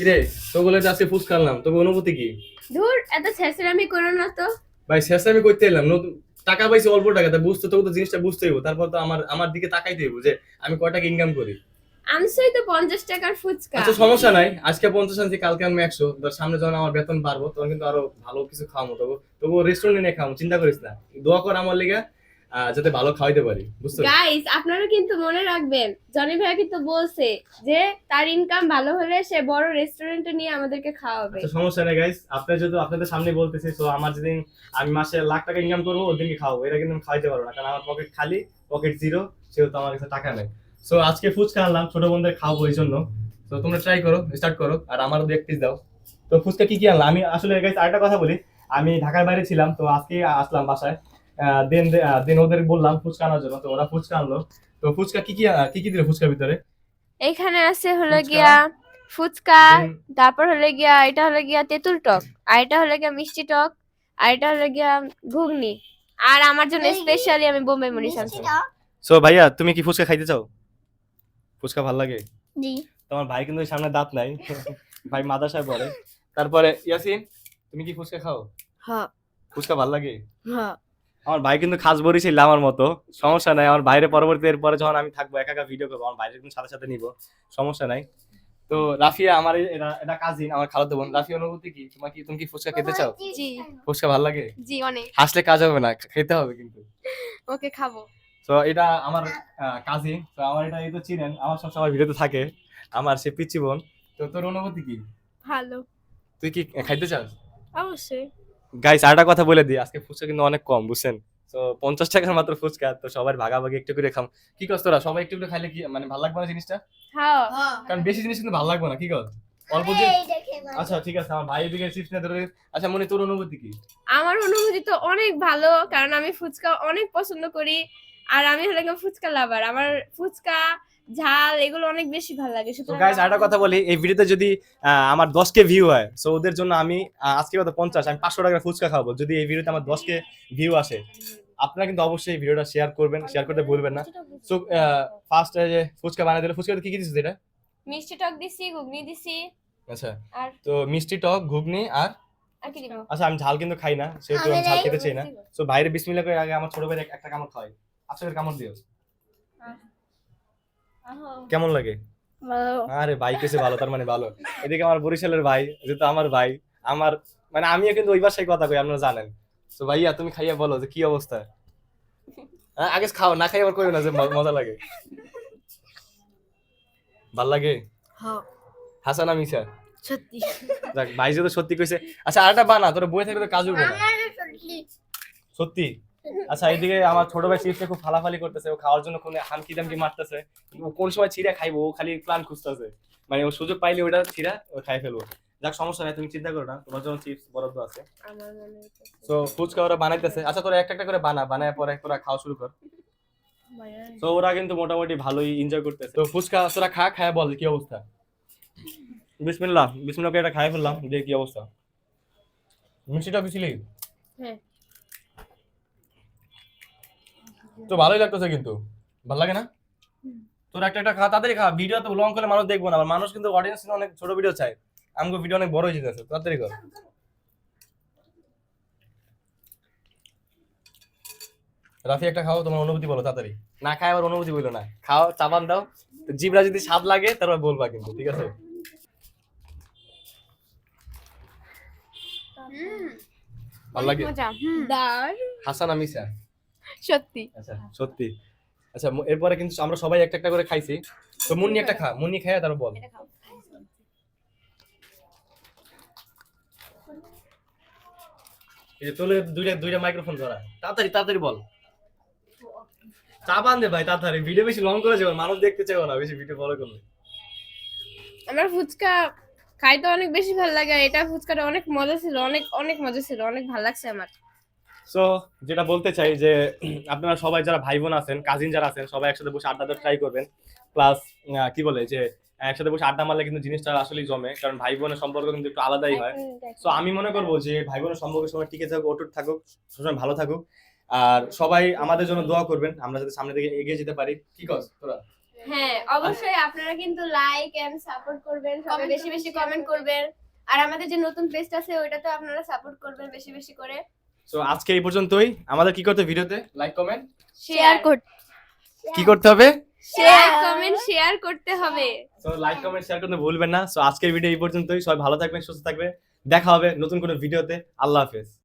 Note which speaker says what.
Speaker 1: কিরে তোগুলো যে আজকে ফুচকা আনলাম, তবে অনুভূতি কি?
Speaker 2: ধুর, এত ছেঁচড়ামি করো না তো।
Speaker 1: ভাই শেষে আমি করতে এলাম নতুন টাকা পাইছি অল্প টাকা, তা বুঝতে তোকে তো জিনিসটা বুঝতে হইব, তারপর তো আমার আমার দিকে তাকাইতে হইব যে আমি কয় টাকা ইনকাম করি।
Speaker 2: আনছই তো 50 টাকার ফুচকা।
Speaker 1: আচ্ছা সমস্যা নাই, আজকে 50 আনছি, কালকে আমি 100, ধর সামনে যখন আমার বেতন বাড়বো তখন কিন্তু আরো ভালো কিছু খাওয়াবো, তবু তবু রেস্টুরেন্টে নিয়ে খাওয়াবো, চিন্তা করিস না। দোয়া কর আমার লিগে যাতে ভালো খাওয়াইতে পারি, বুঝছো?
Speaker 2: গাইস, আপনারা কিন্তু মনে রাখবেন, জনি ভাইয়া কিন্তু বলছে যে তার ইনকাম ভালো হলে সে বড় রেস্টুরেন্টে নিয়ে আমাদেরকে খাওয়াবে।
Speaker 1: আচ্ছা সমস্যা নেই গাইস, আপনার যেহেতু আপনাদের সামনে বলতেছি, তো আমার যেদিন আমি মাসে লাখ টাকা ইনকাম করবো ওদিনকে খাওয়াবো, এটা কিন্তু আমি খাওয়াইতে পারবো না, কারণ আমার পকেট খালি, পকেট জিরো, সেহেতু আমার কাছে টাকা নেই। সো আজকে ফুচকা আনলাম ছোট বোনদের খাওয়াবো এই জন্য। তো তোমরা ট্রাই করো, স্টার্ট করো, আর আমারও দু এক piece দাও। তো ফুচকা কি কি আনলাম আমি আসলে গাইস, আরেকটা কথা বলি, আমি ঢাকার বাইরে ছিলাম, তো আজকে আসলাম বাসায়। দেন দেন ওদের বললাম ফুচকা আনার জন্য, তো ওরা ফুচকা আনলো। তো ফুচকা কি কি দিল ফুচকার ভিতরে?
Speaker 2: এখানে আছে হলো
Speaker 1: ফুচকা,
Speaker 2: গিয়া ফুচকা,
Speaker 1: দেন
Speaker 2: তারপর হলো গিয়া এটা হলো গিয়া তেঁতুল টক, আর এটা হলো গিয়া মিষ্টি টক, আর এটা হলো গিয়া ঘুগনি, আর আমার জন্য স্পেশালি আমি বোম্বে মরিচ আনছি।
Speaker 1: সো ভাইয়া তুমি কি ফুচকা খাইতে চাও? ফুচকা ভাল লাগে?
Speaker 2: জি।
Speaker 1: তোমার ভাই কিন্তু সামনে দাঁত নাই, ভাই মাদ্রাসায় পড়ে। তারপরে ইয়াসিন, তুমি কি ফুচকা খাও?
Speaker 2: হ্যাঁ।
Speaker 1: ফুচকা ভাল লাগে?
Speaker 2: হ্যাঁ।
Speaker 1: আমার ভাই কিন্তু খাস বড়ি ছিল আমার মতো, সমস্যা নাই, আমার বাইরে পরবর্তী এরপরে যখন আমি থাকবো একা একা ভিডিও করবো, আমার বাইরে কিন্তু সাথে সাথে নিবো, সমস্যা নাই। তো রাফিয়া আমার এটা কাজিন, আমার খালাতো বোন। রাফিয়া অনুভূতি কি, তুমি কি ফুচকা খেতে চাও?
Speaker 2: জি।
Speaker 1: ফুচকা ভাল লাগে?
Speaker 2: জি, অনেক।
Speaker 1: হাসলে কাজ হবে না, খেতে হবে কিন্তু।
Speaker 2: ওকে, খাবো।
Speaker 1: তো এটা আমার কাজিন, তো আমার এটা এই তো চিনেন, আমার সবসময় ভিডিওতে থাকে, আমার সে পিচ্চি বোন। তো তোর অনুভূতি কি?
Speaker 2: ভালো।
Speaker 1: তুই কি খাইতে চাস?
Speaker 2: অবশ্যই।
Speaker 1: গাইস আরেকটা কথা বলে দিই, আজকে ফুচকা কিন্তু অনেক কম, বুঝছেন? তো 50 টাকার মাত্র ফুচকা, তো সবার ভাগাভাগি একটু করে খাম। কি কস তোরা, সবাই একটু করে খাইলে কি মানে ভালো লাগবে না জিনিসটা?
Speaker 2: হ্যাঁ।
Speaker 1: কারণ বেশি জিনিস কিন্তু ভালো লাগবে না, কি কস? অল্প যে। আচ্ছা ঠিক আছে, আমার ভাই এদিকে চিপস নিয়ে ধরে। আচ্ছা মনে, তোর অনুভূতি কি?
Speaker 2: আমার অনুভূতি তো অনেক ভালো, কারণ আমি ফুচকা অনেক পছন্দ করি, আর আমি হলো গিয়ে ফুচকা লাভার। আমার ফুচকা ঝাল এগুলো অনেক বেশি ভালো লাগে,
Speaker 1: তো
Speaker 2: সুতরাং
Speaker 1: গাইস আরেকটা কথা বলি, এই ভিডিওতে যদি আমার 10k ভিউ হয়, সো ওদের জন্য আমি আজকে কত 50, আমি 500 টাকার ফুচকা খাবো যদি এই ভিডিওতে আমার 10k ভিউ আসে। আপনারা কিন্তু অবশ্যই এই ভিডিওটা শেয়ার করবেন, শেয়ার করতে ভুলবেন না। সো ফার্স্ট যে ফুচকা বানাই দিলে, ফুচকাতে কি কি দিছিস এটা?
Speaker 2: মিষ্টি টক দিছি, ঘুগনি দিছি।
Speaker 1: আচ্ছা,
Speaker 2: আর
Speaker 1: তো মিষ্টি টক ঘুগনি আর
Speaker 2: আর কি দিব?
Speaker 1: আচ্ছা আমি ঝাল কিন্তু খাই না, সেহেতু আমি ঝাল খেতে চাই না। সো বাইরে বিসমিল্লাহ করে আগে আমার ছোট ভাই একটা কামড় খাওয়াই। আচ্ছা করে কামড় দিও, কেমন লাগে? আরে ভাই কেসে ভালো, তার মানে ভালো। এদিকে আমার বরিশালের ভাই, যেহেতু আমার ভাই, আমার মানে আমিও কিন্তু ওই ভাষায় কথা কই, আপনারা জানেন। তো ভাইয়া তুমি খাইয়া বলো যে কি অবস্থা। আগে খাও, না খাই আবার কইও না যে মজা লাগে। ভাল লাগে?
Speaker 2: হ্যাঁ।
Speaker 1: হাসানা মিশা?
Speaker 2: সত্যি।
Speaker 1: দেখ ভাই যেহেতু সত্যি কইছে। আচ্ছা আরেকটা বানা, তোর বই থাকলে তো কাজু বানা। সত্যি? আচ্ছা এইদিকে আমার ছোট ভাই চিপসে খুব ফালাফালি করতেছে, ও খাওয়ার জন্য কোন হামকি দামকি মারতেছে, ও কোন সময় ছিঁড়া খাইবো, ও খালি প্ল্যান খুঁজতেছে, মানে ও সুযোগ পাইলে ওটা ছিঁড়া ও খাই ফেলবো। যাক সমস্যা নাই, তুমি চিন্তা করো না, তোমার জন্য চিপস বরাদ্দ আছে।
Speaker 2: আমার মনে হচ্ছে
Speaker 1: তো ফুচকা ওরা বানাইতেছে, আচ্ছা তোরা একটা একটা করে বানায় পরে তোরা খাওয়া শুরু কর। তো ওরা কিন্তু মোটামুটি ভালোই এনজয় করতেছে। তো ফুচকা তোরা খায় বল কি অবস্থা। বিসমিল্লাহ বিসমিল্লাহ করে এটা খাই ফেললাম, দেখি কি অবস্থা। মিষ্টিটা পিছিলি?
Speaker 2: হ্যাঁ।
Speaker 1: তো ভালোই লাগতেছে কিন্তু, ভালো লাগে না? তোর একটা একটা খা, তাড়াতাড়ি খা, ভিডিও তো লং করলে মানুষ দেখবো না, আবার মানুষ কিন্তু অডিয়েন্স অনেক ছোট ভিডিও চায়, আমাকে ভিডিও অনেক বড় হয়ে যেতেছে, তাড়াতাড়ি কর। রাফি একটা খাও, তোমার অনুভূতি বলো তাড়াতাড়ি। না খায় আবার অনুভূতি বলো না, খাও চাবান দাও, তো জিভরা যদি স্বাদ লাগে তারপর বলবা কিন্তু, ঠিক আছে? ভালো লাগে?
Speaker 2: মজা। দার।
Speaker 1: হাসান আমিসা?
Speaker 2: সত্যি।
Speaker 1: আচ্ছা সত্যি? আচ্ছা এরপরে কিন্তু আমরা সবাই একটা একটা করে খাইছি, তো মুন্নি একটা খা, মুন্নি খায় তারপর বল। এই যে তোলে দুইটা দুইটা মাইক্রোফোন ধরা, তাড়াতাড়ি তাড়াতাড়ি বল। চাবান দে ভাই তাড়াতাড়ি, ভিডিও বেশি লং করে যাবে, মানুষ দেখতে চাইবো না বেশি ভিডিও বড় করলে।
Speaker 2: আমার ফুচকা খাইতে অনেক বেশি ভালো লাগে, আর এটা ফুচকাটা অনেক মজা ছিল, অনেক অনেক মজা ছিল, অনেক ভালো লাগছে আমার।
Speaker 1: সো যেটা বলতে চাই যে আপনারা সবাই যারা ভাই বোন আছেন, কাজিন যারা আছেন, সবাই একসাথে বসে আড্ডা ট্রাই করবেন। প্লাস কি বলে যে একসাথে বসে আড্ডা মারলে কিন্তু জিনিসটা আসলেই জমে, কারণ ভাই বোনের সম্পর্ক কিন্তু একটু আলাদাই হয়। সো আমি মনে করবো যে ভাই বোনের সম্পর্ক সময় টিকে থাকুক, অটুট থাকুক, সবসময় ভালো থাকুক। আর সবাই আমাদের জন্য দোয়া করবেন, আমরা যাতে সামনের দিকে এগিয়ে যেতে পারি, কি কস তোরা?
Speaker 2: হ্যাঁ অবশ্যই আপনারা কিন্তু লাইক এন্ড সাপোর্ট করবেন, সবাই বেশি বেশি কমেন্ট করবেন, আর আমাদের যে নতুন পেজটা আছে ওইটাতে আপনারা সাপোর্ট করবেন বেশি বেশি করে।
Speaker 1: সো আজকে এই পর্যন্তই। আমাদের কি করতে ভিডিওতে লাইক কমেন্ট
Speaker 2: শেয়ার
Speaker 1: কি করতে হবে?
Speaker 2: কমেন্ট শেয়ার করতে হবে।
Speaker 1: সো লাইক কমেন্ট শেয়ার করতে ভুলবেন না। সো আজকের ভিডিও এই পর্যন্তই। সবাই ভালো থাকবেন, সুস্থ থাকবেন। দেখা হবে নতুন কোনো ভিডিওতে। আল্লাহ হাফেজ।